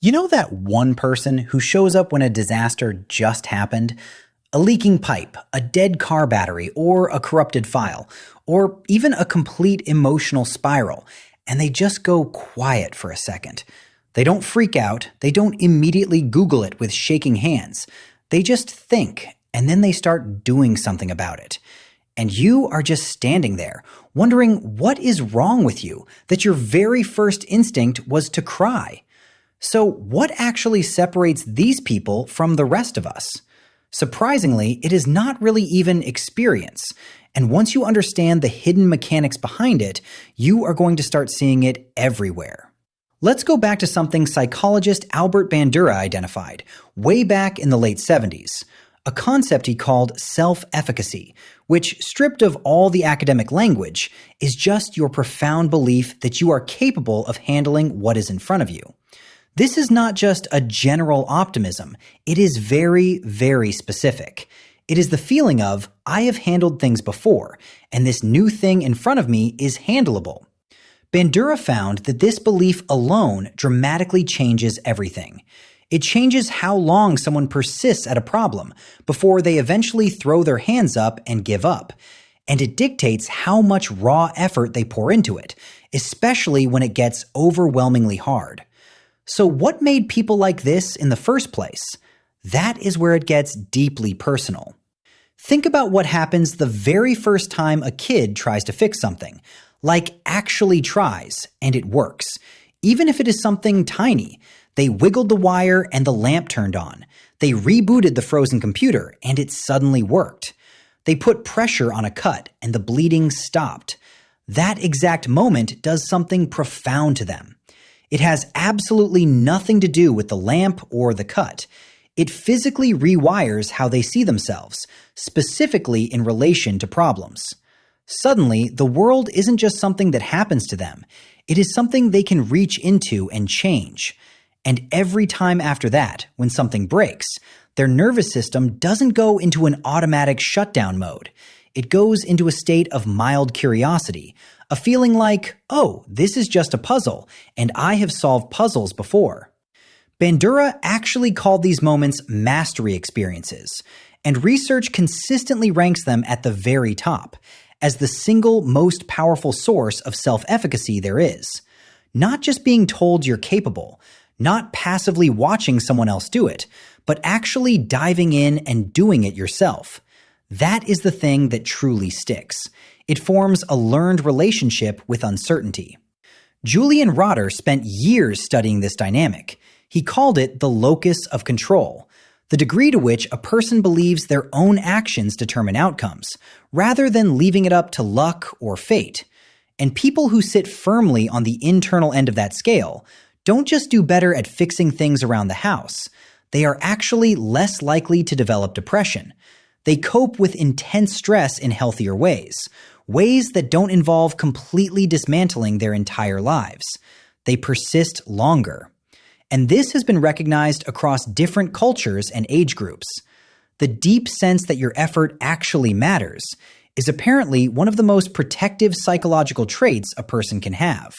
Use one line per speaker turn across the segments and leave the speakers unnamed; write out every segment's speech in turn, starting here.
You know that one person who shows up when a disaster just happened? A leaking pipe, a dead car battery, or a corrupted file, or even a complete emotional spiral, and they just go quiet for a second. They don't freak out, they don't immediately Google it with shaking hands. They just think, and then they start doing something about it. And you are just standing there, wondering what is wrong with you, that your very first instinct was to cry. So what actually separates these people from the rest of us? Surprisingly, it is not really even experience. And once you understand the hidden mechanics behind it, you are going to start seeing it everywhere. Let's go back to something psychologist Albert Bandura identified way back in the late 70s, a concept he called self-efficacy, which, stripped of all the academic language, is just your profound belief that you are capable of handling what is in front of you. This is not just a general optimism, it is very, very specific. It is the feeling of, I have handled things before, and this new thing in front of me is handleable. Bandura found that this belief alone dramatically changes everything. It changes how long someone persists at a problem before they eventually throw their hands up and give up. And it dictates how much raw effort they pour into it, especially when it gets overwhelmingly hard. So what made people like this in the first place? That is where it gets deeply personal. Think about what happens the very first time a kid tries to fix something, like actually tries, and it works. Even if it is something tiny, they wiggled the wire and the lamp turned on. They rebooted the frozen computer and it suddenly worked. They put pressure on a cut and the bleeding stopped. That exact moment does something profound to them. It has absolutely nothing to do with the lamp or the cut. It physically rewires how they see themselves, specifically in relation to problems. Suddenly, the world isn't just something that happens to them. It is something they can reach into and change. And every time after that, when something breaks, their nervous system doesn't go into an automatic shutdown mode. It goes into a state of mild curiosity, a feeling like, oh, this is just a puzzle, and I have solved puzzles before. Bandura actually called these moments mastery experiences, and research consistently ranks them at the very top, as the single most powerful source of self-efficacy there is. Not just being told you're capable, not passively watching someone else do it, but actually diving in and doing it yourself. That is the thing that truly sticks. It forms a learned relationship with uncertainty. Julian Rotter spent years studying this dynamic. He called it the locus of control, the degree to which a person believes their own actions determine outcomes, rather than leaving it up to luck or fate. And people who sit firmly on the internal end of that scale don't just do better at fixing things around the house. They are actually less likely to develop depression. They cope with intense stress in healthier ways that don't involve completely dismantling their entire lives. They persist longer. And this has been recognized across different cultures and age groups. The deep sense that your effort actually matters is apparently one of the most protective psychological traits a person can have.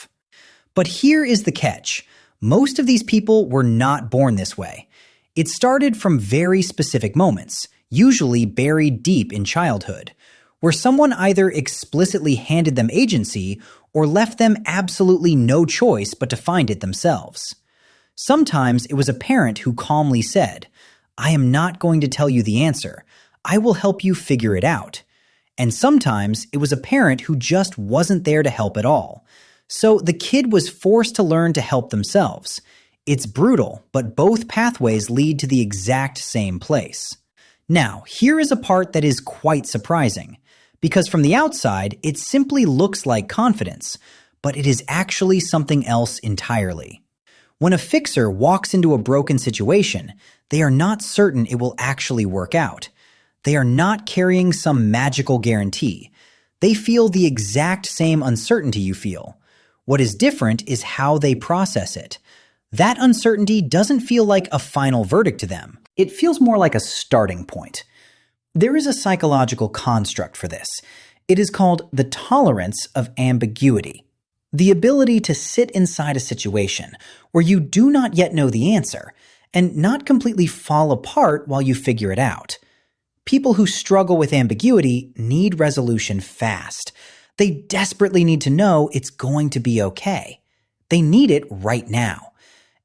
But here is the catch. Most of these people were not born this way. It started from very specific moments, usually buried deep in childhood, where someone either explicitly handed them agency or left them absolutely no choice but to find it themselves. Sometimes it was a parent who calmly said, "I am not going to tell you the answer. I will help you figure it out." And sometimes it was a parent who just wasn't there to help at all. So the kid was forced to learn to help themselves. It's brutal, but both pathways lead to the exact same place. Now, here is a part that is quite surprising, because from the outside, it simply looks like confidence, but it is actually something else entirely. When a fixer walks into a broken situation, they are not certain it will actually work out. They are not carrying some magical guarantee. They feel the exact same uncertainty you feel. What is different is how they process it. That uncertainty doesn't feel like a final verdict to them. It feels more like a starting point. There is a psychological construct for this. It is called the tolerance of ambiguity. The ability to sit inside a situation where you do not yet know the answer and not completely fall apart while you figure it out. People who struggle with ambiguity need resolution fast. They desperately need to know it's going to be okay. They need it right now.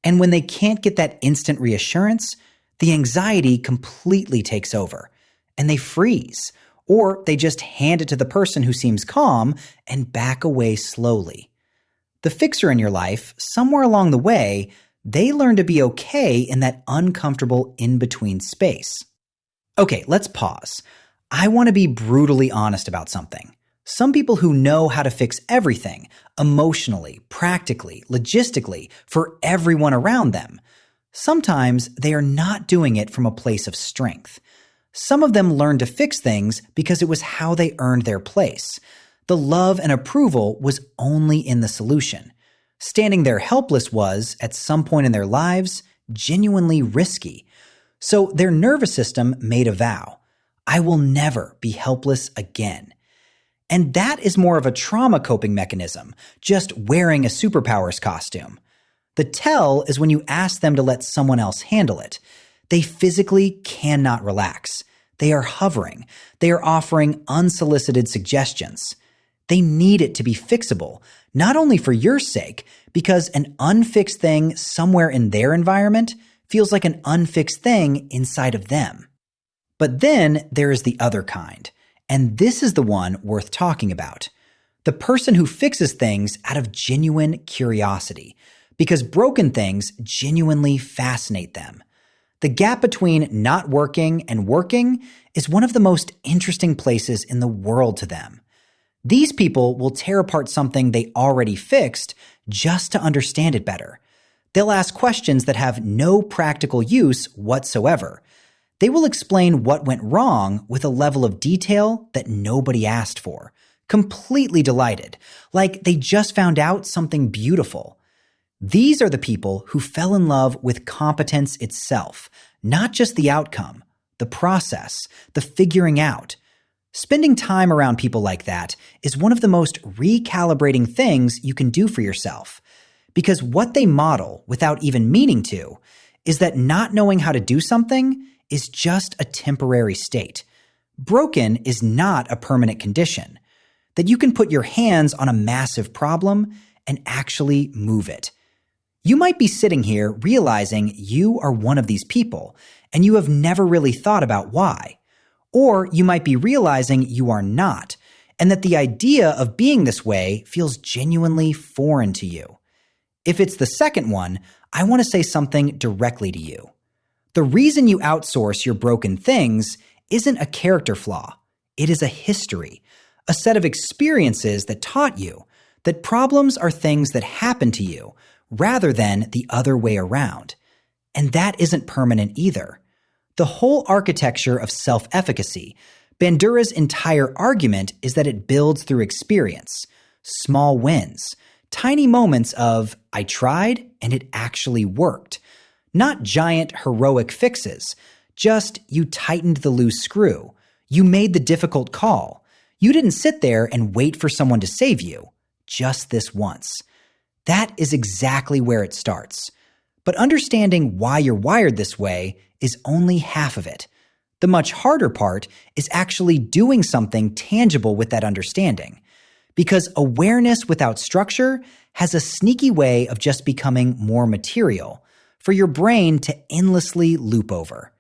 And when they can't get that instant reassurance, the anxiety completely takes over, and they freeze, or they just hand it to the person who seems calm and back away slowly. The fixer in your life, somewhere along the way, they learn to be okay in that uncomfortable in-between space. Okay, let's pause. I want to be brutally honest about something. Some people who know how to fix everything, emotionally, practically, logistically, for everyone around them, sometimes they are not doing it from a place of strength. Some of them learned to fix things because it was how they earned their place. The love and approval was only in the solution. Standing there helpless was, at some point in their lives, genuinely risky. So their nervous system made a vow. I will never be helpless again. And that is more of a trauma coping mechanism, just wearing a superpowers costume. The tell is when you ask them to let someone else handle it. They physically cannot relax. They are hovering. They are offering unsolicited suggestions. They need it to be fixable, not only for your sake, because an unfixed thing somewhere in their environment feels like an unfixed thing inside of them. But then there is the other kind, and this is the one worth talking about. The person who fixes things out of genuine curiosity, because broken things genuinely fascinate them. The gap between not working and working is one of the most interesting places in the world to them. These people will tear apart something they already fixed just to understand it better. They'll ask questions that have no practical use whatsoever. They will explain what went wrong with a level of detail that nobody asked for, completely delighted, like they just found out something beautiful. These are the people who fell in love with competence itself, not just the outcome, the process, the figuring out. Spending time around people like that is one of the most recalibrating things you can do for yourself. Because what they model, without even meaning to, is that not knowing how to do something is just a temporary state. Broken is not a permanent condition. That you can put your hands on a massive problem and actually move it. You might be sitting here realizing you are one of these people, and you have never really thought about why. Or you might be realizing you are not, and that the idea of being this way feels genuinely foreign to you. If it's the second one, I want to say something directly to you. The reason you outsource your broken things isn't a character flaw. It is a history, a set of experiences that taught you that problems are things that happen to you rather than the other way around. And that isn't permanent either. The whole architecture of self-efficacy, Bandura's entire argument is that it builds through experience, small wins, tiny moments of, I tried and it actually worked. Not giant heroic fixes, just you tightened the loose screw. You made the difficult call. You didn't sit there and wait for someone to save you, just this once. That is exactly where it starts. But understanding why you're wired this way is only half of it. The much harder part is actually doing something tangible with that understanding. Because awareness without structure has a sneaky way of just becoming more material for your brain to endlessly loop over.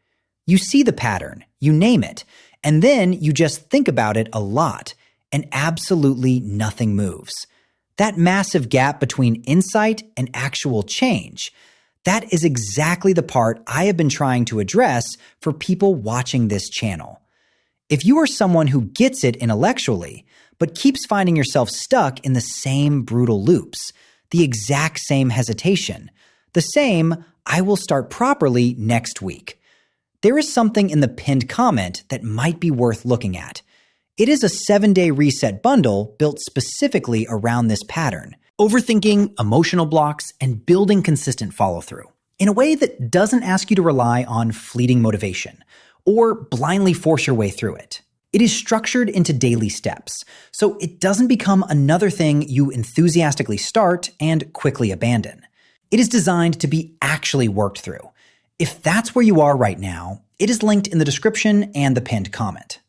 You see the pattern, you name it, and then you just think about it a lot, and absolutely nothing moves. That massive gap between insight and actual change, that is exactly the part I have been trying to address for people watching this channel. If you are someone who gets it intellectually, but keeps finding yourself stuck in the same brutal loops, the exact same hesitation, the same, I will start properly next week. There is something in the pinned comment that might be worth looking at. It is a 7-day reset bundle built specifically around this pattern, overthinking, emotional blocks, and building consistent follow-through in a way that doesn't ask you to rely on fleeting motivation or blindly force your way through it. It is structured into daily steps, so it doesn't become another thing you enthusiastically start and quickly abandon. It is designed to be actually worked through. If that's where you are right now, it is linked in the description and the pinned comment.